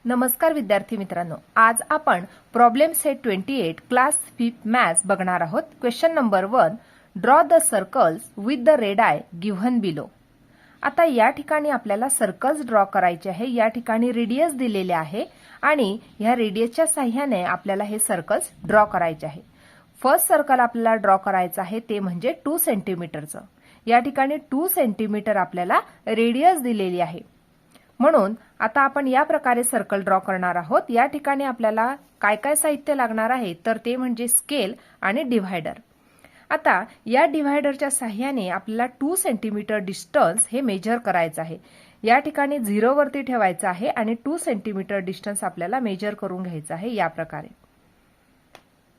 नमस्कार विद्यार्थी मित्रांनो, आज आपण प्रॉब्लेम सेट 28 क्लास 5 मॅथ्स बघणार आहोत। Question number 1, draw the circles with the red I given below. आता या ठिकाणी आपल्याला सर्कल्स ड्रॉ करायचे आहे। या ठिकाणी रेडियस दिलेले आहे आणि ह्या रेडियसच्या सहाय्याने आपल्याला हे सर्कल्स ड्रॉ करायचे आहे। फर्स्ट सर्कल आपल्याला ड्रॉ करायचं आहे ते म्हणजे 2 सेंटीमीटरचं। या ठिकाणी 2 सेंटीमीटर आपल्याला रेडियस दिलेली आहे, म्हणून आता आपण या प्रकारे सर्कल ड्रॉ करणार आहोत। या ठिकाणी आपल्याला काय काय साहित्य लागणार आहे तर ते म्हणजे स्केल आणि डिव्हायडर। आता या डिव्हायडरच्या सहाय्याने आपल्याला 2 सेंटीमीटर डिस्टन्स हे मेजर करायचं आहे। या ठिकाणी 0 वरती ठेवायचं आहे आणि 2 सेंटीमीटर डिस्टन्स आपल्याला मेजर करून घ्यायचं आहे। या प्रकारे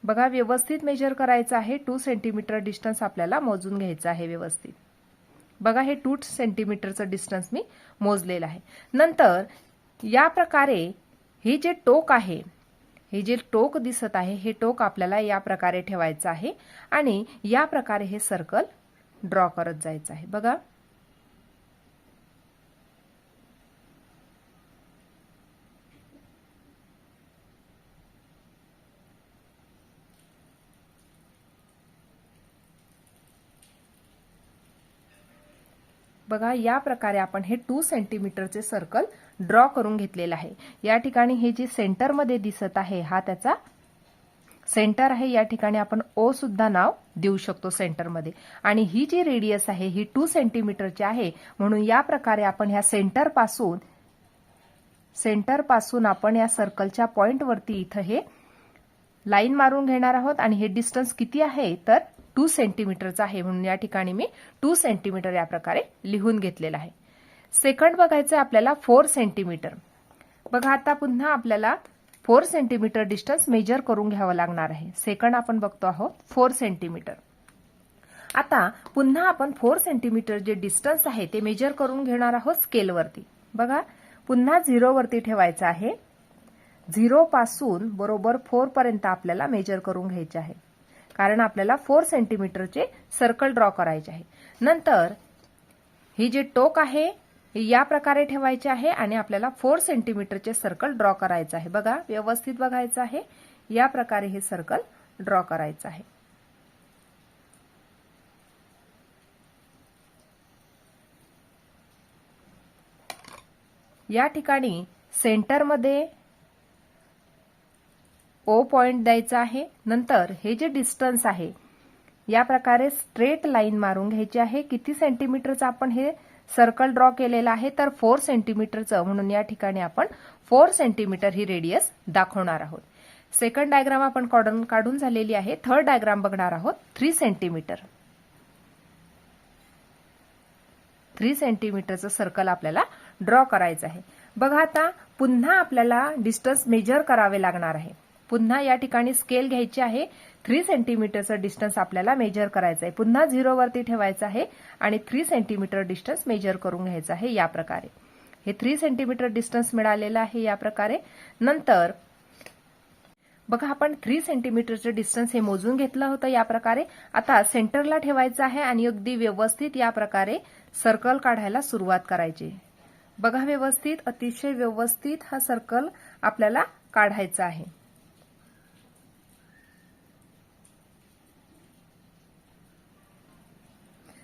बघा, व्यवस्थित मेजर करायचं आहे। 2 सेंटीमीटर डिस्टन्स आपल्याला मोजून घ्यायचं आहे व्यवस्थित। बघा, हे 2 सेंटीमीटरचं डिस्टन्स मी मोजलेलं आहे। नंतर या प्रकारे हे जे टोक आहे, हे जे टोक दिसत आहे, हे टोक आपल्याला या प्रकारे ठेवायचं आहे आणि या प्रकारे हे सर्कल ड्रॉ करत जायचं आहे। बघा, बघा या प्रकारे आपण हे 2 सेंटीमीटरचे सर्कल ड्रॉ करून घेतलेलं आहे। या ठिकाणी हे जे सेंटर मध्ये दिसत आहे हा त्याचा सेंटर आहे। या ठिकाणी आपण ओ सुद्धा नाव देऊ शकतो सेंटर मध्ये। आणि ही जी रेडियस आहे ही 2 सेंटीमीटरची आहे, म्हणून या प्रकारे आपण ह्या सेंटर पासून आपण या सर्कलच्या पॉइंट वरती इथे हे लाईन मारून घेणार आहोत आणि हे डिस्टन्स किती आहे तर 2 सेंटीमीटरचा आहे, म्हणून या ठिकाणी मी 2 सेंटीमीटर या प्रकारे लिहून घेतलेला आहे। सेकंड बघायचं आपल्याला 4 सेंटीमीटर। बघा, आता पुन्हा आपल्याला 4 सेंटीमीटर डिस्टन्स मेजर करून घ्यावं लागणार आहे। सेकंड आपण बघतो आहोत 4 सेंटीमीटर। आता पुन्हा आपण 4 सेंटीमीटर जे डिस्टन्स आहे ते मेजर करून घेणार आहोत स्केल वरती। बघा, पुन्हा 0 वरती ठेवायचं आहे। 0 पासून बरोबर 4 पर्यंत आपल्याला मेजर करून घ्यायचे आहे, कारण आपल्याला 4 सेंटीमीटरचे सर्कल ड्रॉ करायचे आहे। नंतर हे जे टोक आहे हे या प्रकारे ठेवायचे आहे आणि आपल्याला 4 सेंटीमीटरचे सर्कल ड्रॉ करायचं आहे। बघा, व्यवस्थित बघायचं आहे। या प्रकारे हे सर्कल ड्रॉ करायचं आहे। या ठिकाणी सेंटर मध्ये ओ पॉइंट द्यायचा आहे। नंतर हे जे डिस्टन्स आहे या प्रकारे स्ट्रेट लाईन मारून घ्यायची आहे। किती सेंटीमीटरचं आपण हे सर्कल ड्रॉ केलेलं आहे तर 4 सेंटीमीटरचं, म्हणून या ठिकाणी आपण 4 सेंटीमीटर ही रेडियस दाखवणार आहोत। सेकंड डायग्राम आपण काढून झालेली आहे। थर्ड डायग्राम बघणार आहोत 3 सेंटीमीटर। 3 सेंटीमीटरचं सर्कल आपल्याला ड्रॉ करायचं आहे। बघा, आता पुन्हा आपल्याला डिस्टन्स मेजर करावे लागणार आहे। पुन्हा या ठिकाणी स्केल घ्यायची आहे। 3 सेंटीमीटरचं डिस्टन्स आपल्याला मेजर करायचं आहे। पुन्हा 0 वरती ठेवायचं आहे आणि 3 सेंटीमीटर डिस्टन्स मेजर करून घ्यायचं आहे। या प्रकारे हे 3 सेंटीमीटर डिस्टन्स मिळालेलं आहे या प्रकारे। नंतर बघा, आपण 3 सेंटीमीटरचं डिस्टन्स हे मोजून घेतलं होतं या प्रकारे। आता सेंटरला ठेवायचं आहे आणि अगदी व्यवस्थित या प्रकारे सर्कल काढायला सुरुवात करायची। बघा, व्यवस्थित, अतिशय व्यवस्थित हा सर्कल आपल्याला काढायचा आहे।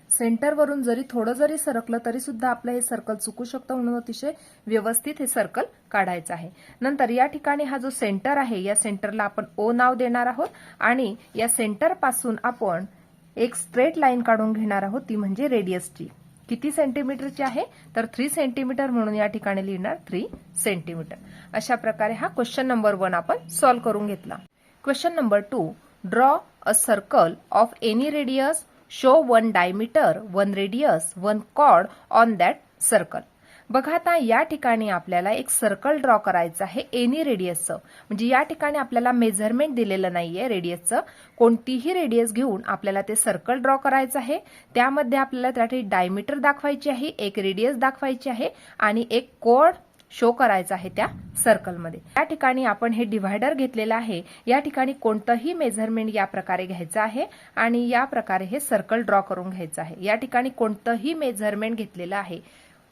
सेंटरवरून जरी थोडं जरी सरकलं तरी सुद्धा आपलं हे सर्कल चुकू शकतं, म्हणून अतिशय व्यवस्थित हे सर्कल काढायचं आहे। नंतर या ठिकाणी हा जो सेंटर आहे या सेंटरला आपण ओ नाव देणार आहोत आणि या सेंटर पासून आपण एक स्ट्रेट लाईन काढून घेणार आहोत, ती म्हणजे रेडियसची। किती सेंटीमीटरची आहे तर 3 सेंटीमीटर, म्हणून या ठिकाणी लिहिणार 3 सेंटीमीटर। अशा प्रकारे हा क्वेश्चन नंबर 1 आपण सॉल्व्ह करून घेतला। Question number 2, draw a circle of any radius, show 1 diameter, 1 radius, 1 chord on that circle. बघा, आता या ठिकाणी आपल्याला एक सर्कल ड्रॉ करायचं आहे एनी रेडियसचं, म्हणजे या ठिकाणी आपल्याला मेजरमेंट दिलेलं नाहीये रेडियसचं। कोणतीही रेडियस घेऊन आपल्याला ते सर्कल ड्रॉ करायचं आहे। त्यामध्ये आपल्याला त्यासाठी डायमीटर दाखवायची आहे, एक रेडियस दाखवायची आहे आणि एक कॉर्ड शो करायचा आहे त्या सर्कलमध्ये। या ठिकाणी आपण हे डिव्हायडर घेतलेलं आहे। या ठिकाणी कोणतंही मेजरमेंट या प्रकारे घ्यायचं आहे आणि या प्रकारे हे सर्कल ड्रॉ करून घ्यायचं आहे। या ठिकाणी कोणतंही मेजरमेंट घेतलेलं आहे,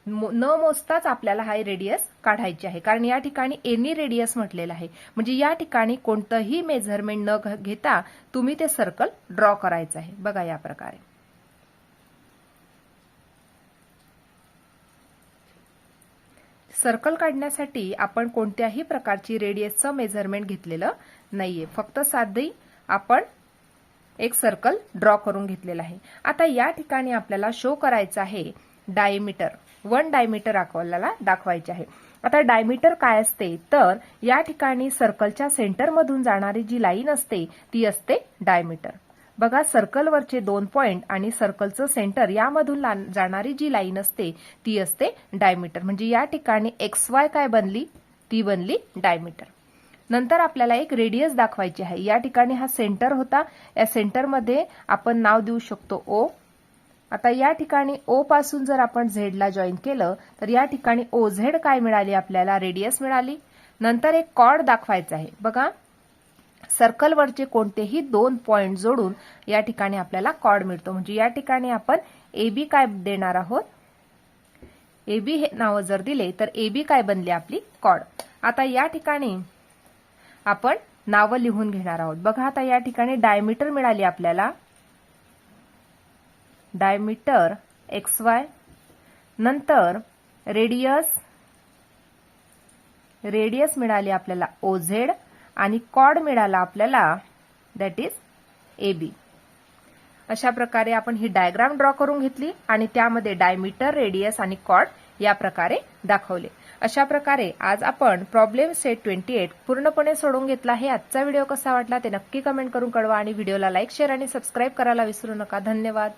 न मोजताच आपल्याला हा रेडियस काढायची आहे, कारण या ठिकाणी एनी रेडियस म्हटलेलं आहे. म्हणजे या ठिकाणी कोणतंही मेजरमेंट न घेता तुम्ही ते सर्कल ड्रॉ करायचं आहे. बघा या प्रकारे. सर्कल काढण्यासाठी आपण कोणत्याही प्रकारची रेडियसचं मेजरमेंट घेतलेलं नाहीये, फक्त साधी आपण एक सर्कल ड्रॉ करून घेतलेला आहे. आता या ठिकाणी आपल्याला शो करायचं आहे डायमीटर. 1 डायमीटर आपल्याला दाखवायचे आहे. आता डायमीटर काय असते तर या ठिकाणी सर्कलच्या सेंटरमधून जाणारी जी लाईन असते ती असते डायमीटर. बघा, सर्कलवरचे 2 पॉइंट आणि सर्कलचं सेंटर यामधून जाणारी जी लाईन असते ती असते डायमीटर. म्हणजे या ठिकाणी XY काय बनली, ती बनली डायमीटर. नंतर आपल्याला एक रेडियस दाखवायची आहे. या ठिकाणी हा सेंटर होता, या सेंटरमध्ये आपण नाव देऊ शकतो O. आता या ठिकाणी O पासून जर आपण Z ला जॉईन केलं तर या ठिकाणी OZ काय मिळाली, आपल्याला रेडियस मिळाली. नंतर एक कॉर्ड दाखवायचा आहे. बघा, सर्कलवरचे कोणतेही 2 पॉइंट जोडून या ठिकाणी आपल्याला कॉर्ड मिळतो. म्हणजे या ठिकाणी आपण AB काय देणार आहोत, AB हे नाव जर दिले तर AB काय बनली, आपली कॉर्ड. आता या ठिकाणी आपण नावं लिहून घेणार आहोत. बघा, आता या ठिकाणी डायमीटर मिळाली आपल्याला, डायमीटर XY. नंतर रेडियस मिळाली आपल्याला OZ आणि कॉर्ड मिळाला आपल्याला दॅट इज AB. अशा प्रकारे आपण ही डायग्राम ड्रॉ करून घेतली आणि त्यामध्ये डायमीटर, रेडियस आणि कॉर्ड या प्रकारे दाखवले. अशा प्रकारे आज आपण प्रॉब्लेम सेट 28 पूर्णपणे सोडवून घेतला आहे. आजचा व्हिडिओ कसा वाटला ते नक्की कमेंट करून कळवा आणि व्हिडिओला लाईक, शेअर आणि सबस्क्राईब करायला विसरू नका. धन्यवाद.